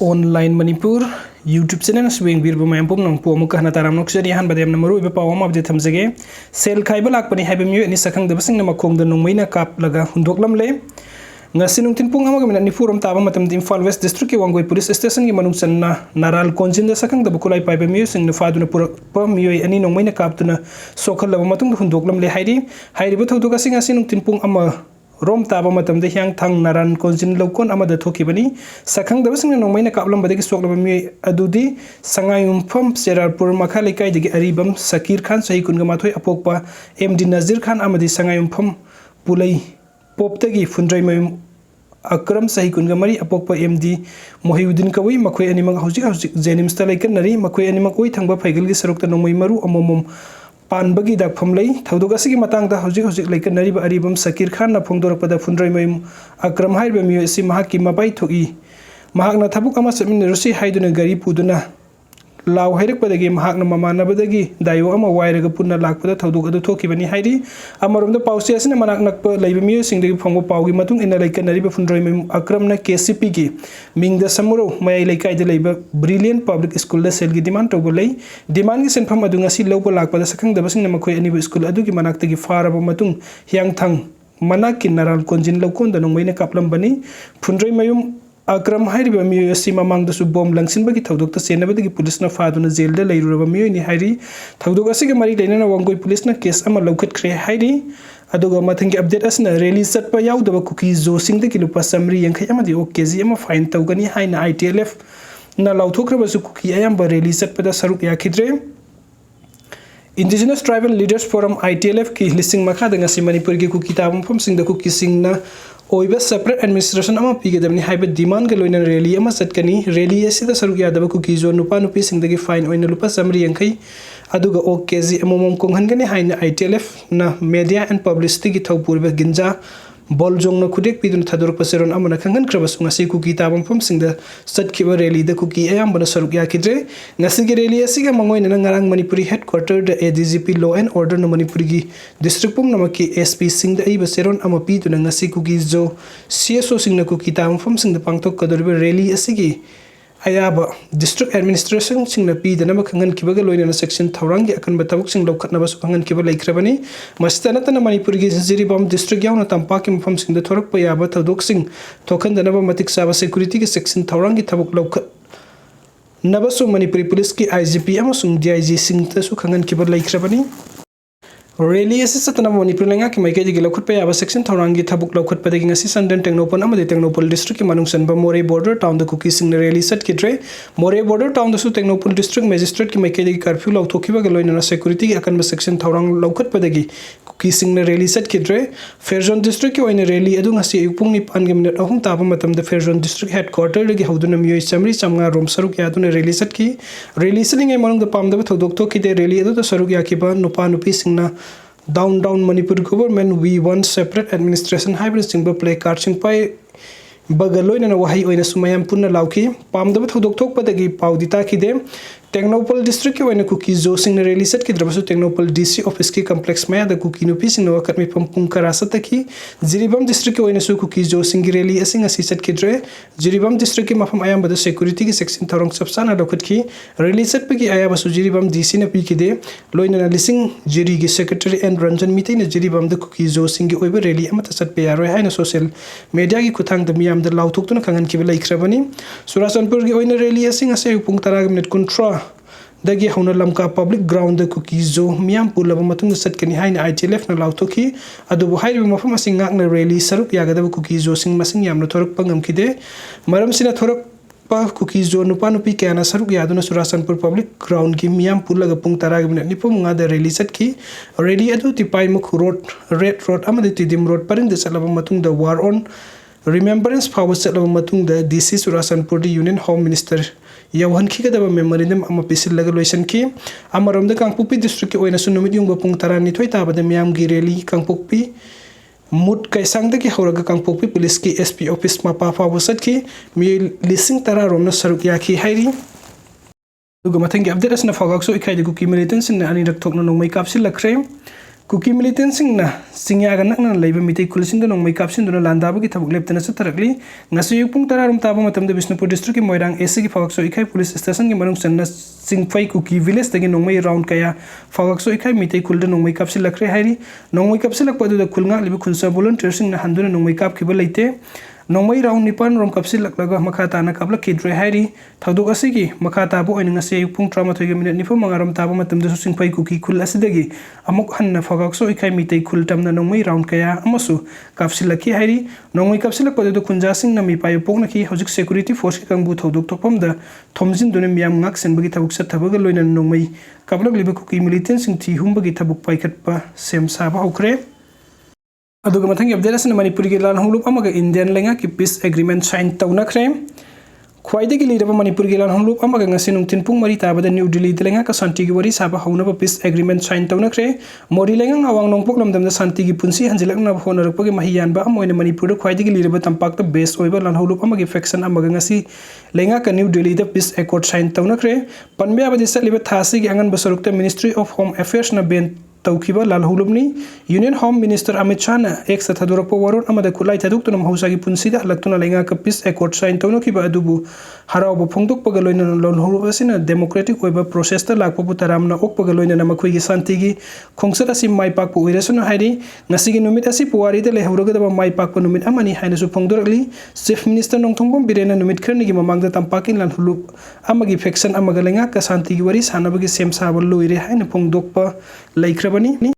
Online Manipur YouTube channel swing bir bu mayam pum nang pu mu kahna taram nok seri han badem na maru ibe pawam update thamjage Sel Khaiba Lakpani Haiba Meeoiba Sakhangdabasingna Makhongda Nongmeina Kaplaga Hundoklamle ngasi nungtin pung amaga minat ni furam taba matam di Imphal West District ki Wangoi Police Station ki manung sanna naral konjin da Sakhangdaba kulai paiba Meeoiba sing na faduna purakpa Meeoiba ani Nongmeina Kaptuna sokhal laba matung Hundoklamle hairi ba thaudu kasi ngasi nungtin pung ama Rom taba matam de hyang thang naran konjin lokon amada thokibani Sakhangdabasingna Nongmeina Kaplaga soklaba Meeoiba adudi sangayum pham serarpur makha lekai degi aribam Sakir Khan sahi kunga mathoi apokpa MD Nazir Khan amadi sangayum pham pulai poptagi fundrai mayum akram sahi kunga mari apokpa MD Mohiuddin Kawai makhoi animang hujik Jenims ta laikan nari makhoi animang oi thangba phaigal gi sarokta nongmai maru amomom panbagi dak phamlei thaudoga sigi matang da hujik laikan nari ba aribam Sakir Khan na phongdor pada fundrai mayum akram haiba Meeoiba si mahaki mabai thogi mahakna thabuk ama samin rusi haiduna gari puduna law hairak padagi mahakna mamana badagi dayo ama wairaga punna lakpada thauduk adu thokibani hairi amarom da pausi asina manak nakpa laiba Meeoiba singdagi phongbo paugi matung ina laikan nari ba fundrai mayum akram na KCP gi mingda samuro mayai laikai da laiba Brilliant Public School da selgi demand tobo lei demand gi senpham adu ngasi lawba lakpada Sakhangdabasingna makhoi ani ba school adu gi manak tagi faraba matung hyang thang manak kin naral konjin lokon da Nongmeina Kaplambani fundrai mayum Akram haiba Meeoiba si mamang da su bom langsin bagi thaudok ta senabadagi police na faduna jail da lairuraba Meeoiba ni hairi thaudok asigi mari daina na Wangoi police na case ama laukat khre hairi aduga mathangi update asna release satpa yaudaba kuki zo singda ki lupa samri yankhai ama di okezi ama fine tawgani haina ITLF na lauthokraba su kuki ayamba release satpa da saruk yakhidre Indigenous Tribal Leaders Forum ITLF ki listing makha da ngasi manipur gi kuki tabam phom singda kuki singna Oiba separate administration ama pigadamni haiba demand ga loina rally ama satkani rally asida saruk yadaba kuki zo nupa nupi singdagi fine oina lupa samri yankhai aduga okezi amomom konghangani haina ITLF na media and publicity gi thawpurba ginja boljong na khudek pidun thador paseron amana khangan krabas ngasi kuki tabam phom singda satkhiba rally da kuki ayam bana saruk yakidre ngasi gi rally asiga mangoina na ngarang manipuri headquarter da ADGP law and order na manipuri gi district pum namaki SP singda ai baseron ama pidun ngasi kuki zo CSO singna kuki tabam phom singda pangtok kadorbe rally asigi ayaba district administration singna pidana makhangan kibaga loina na section thaurangi akan batabuk sing lokhatna basu khangan kiba laikhrabani mastana tana manipur gi jiribam district yauna tampaki mafam singda thorak pa yaba thodok sing thokhan dana ba matik saba security gi section thaurangi thabuk lokhat nabasu manipuri police ki IGP amasung DIG sing tasu khangan kiba laikhrabani Rally asisatana manipur lenga ki maike digi lokhut pa yaba section thaurangi thabuk lokhut pa dagi ngasi sandan Technopol amade Technopol district ki manung sanba More border town da kuki sing rally sat kidre More border town da su Technopol district magistrate ki maike digi curfew law thokiba ga loina na security ki akan ba section thaurang lokhut pa dagi kuki sing rally sat kidre Fairzone district ki oina rally adu ngasi ayupung ni pan ga minute ahum taba matam da Fairzone district headquarter dagi hauduna Meeoiba samri samnga rom saruk yaduna rally sat ki rally sing ai manung da pam da thodok to ki de rally adu da saruk yakiba nupa nupi singna Down Manipur government we want separate administration hybrid singba play card sing pai bagaloina na wahi oina sumayam punna lauki pamdaba thodok thok padagi paudita ki de Technopol district ki oina kuki zo sing rally set ki drabasu Technopol DC office ki complex maya da kuki nupi sing wakat mi pampung karasa taki Jiribam district ki oina su kuki zo sing rally asing asi set ki dre Jiribam district ki mafam ayam bada security ki section tharong sabsana lokhat ki rally set pe ki ayaba su Jiribam DC na pi ki de loina na lising jiri gi secretary and Ranjan meeting na Jiribam da kuki zo sing gi oiba rally amata sat pe yaroi haina social media gi kuthang da miyam da lauthok tuna khangan ki bela ikhrabani Surasanpur gi oina rally asing ase upung tarag minute contra dagi hauna lamka public ground da kuki zo miyam pulaba matung satkani haina ITLF na lautoki adu bu hairi mafam asing ngak na rally saruk yagada kuki zo sing masing yamna thorak pangam kide maram sina thorak pa kuki zo nupa nupi kana saruk yaduna Surasanpur public ground ki miyam pulaga pung tarag minute ni pum nga da rally satki rally adu tipai muk road red road amade tidim road paring de salaba matung da war on remembrance power salaba matung da DC Surasanpur di Union Home Minister Yawan ki kadaba memorandum ama pisil laga loisan ki amarom da Kangpokpi district ki oina sunumit yung bapung tarani thoi taba da miyam gi rally Kangpokpi mut kaisang da ki hauraga Kangpokpi police ki SP office ma pa fa wasat ki mi lising tara rom na saruk ya ki hairi duga mathangi update asna fogak so ikhai de ku ki militant sin ani rak thokna nongmai kapsil lakre Kuki मिलिटेंट्सना सिंग्यागा नकना लेबा मितै खुलसिंदा नोंमै कापसिंदुना लांदाबगी थबुक लेप्तना चथरकली ngasi yukpung tararum taba matamda Bishnupur district ki Moirang AC ki Phagakso Ikhai police station ki manung sanna Singphai Kuki village tagi nongmai round kaya Phagakso Ikhai mitai khulda nongmai kapsi lakre hairi nongmai kapsi lakpadu da khulnga libi khulsa volunteer sing na handuna nongmai kap khiba leite nongmai round nipan rom kapsi laklaga makhata na kapla kidre hairi thodok asigi makhata bo oin ngasi yukpung 13 minute nifu mangaram taba matamda su Singphai Kuki khul asidagi amuk hanna Phagakso Ikhai mitai khultamna nongmai round kaya amasu kapsi lakhi hairi nongmai kapsi lakpadu da khunja sing na mi payo pokna ki hojik security force ki kangbu thodok tokpam da thomjin dune miyam ngak sen bagi thabuk sat thabaga loina nongmai kaplag liba kuki militant sing thi hum bagi thabuk paikhatpa sem saba hokre aduga mathang update asna manipuri ki lan honglup amaga indian lenga ki peace agreement sign tawnakre khwaide ki liraba manipuri ki lan honglup amaga ngasi nungtin pung mari tabada new delhi lenga ka santi ki wari saba haunaba peace agreement sign tawnakre mori lenga awang nongpok namdamda santi ki punsi hanjilakna honarakpagi mahiyanba amoina manipur khwaide ki liraba tampak ta base oiba lan honglup amagi faction amaga ngasi lenga ka new delhi da peace accord sign tawnakre panbe abadi satliba thasi ki angan basarukta ministry of home affairs na ben तौखिबा लालहुलुबनी union home minister Amit Shah ना एक सथादुरपो वरुण अमदा खुलाई थादुक्तुना महौसागी पुनसिदा हलक्तुना लेंगा का peace accord sign तौनखिबा अदुबु हरावबो फोंदोकपगा लोइना लालहुलुबसिना डेमोक्रेटिक ओइबा प्रोसेस ता लाकपबु तरामना ओकपगा लोइना मखोइगी शांतिगी खोंसत असि माइपाकपु ओइरसुना हाइरि ngasiगी नुमित असि पुवारीदा लेहौरगदबा माइपाकपा नुमित अमानि हाइनसु फोंदोरकली चीफ मिनिस्टर नोंथोंबम बिरेना नुमित खरनिगी ममांगदा तंपाकिन लालहुलुब अमगी फेक्शन अमगा लेंगा का शांतिगी वरी सानबगी सेम साबल लोइरे हाइना फोंदोकपा लैख्रबनी